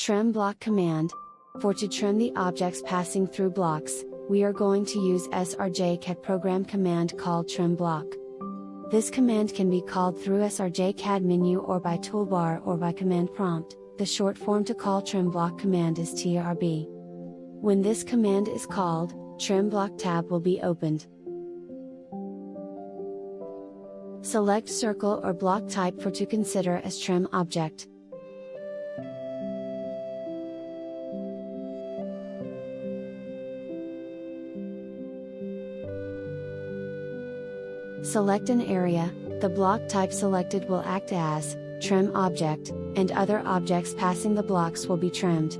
Trim block command. To trim the objects passing through blocks, we are going to use srjcad program command called trim block. This command can be called through srjcad menu or by toolbar or by command prompt. The short form to call trim block command is trb. When this command is called, trim block tab will be opened. Select circle or block type to consider as trim object. Select an area. The block type selected will act as trim object, and other objects passing the blocks will be trimmed.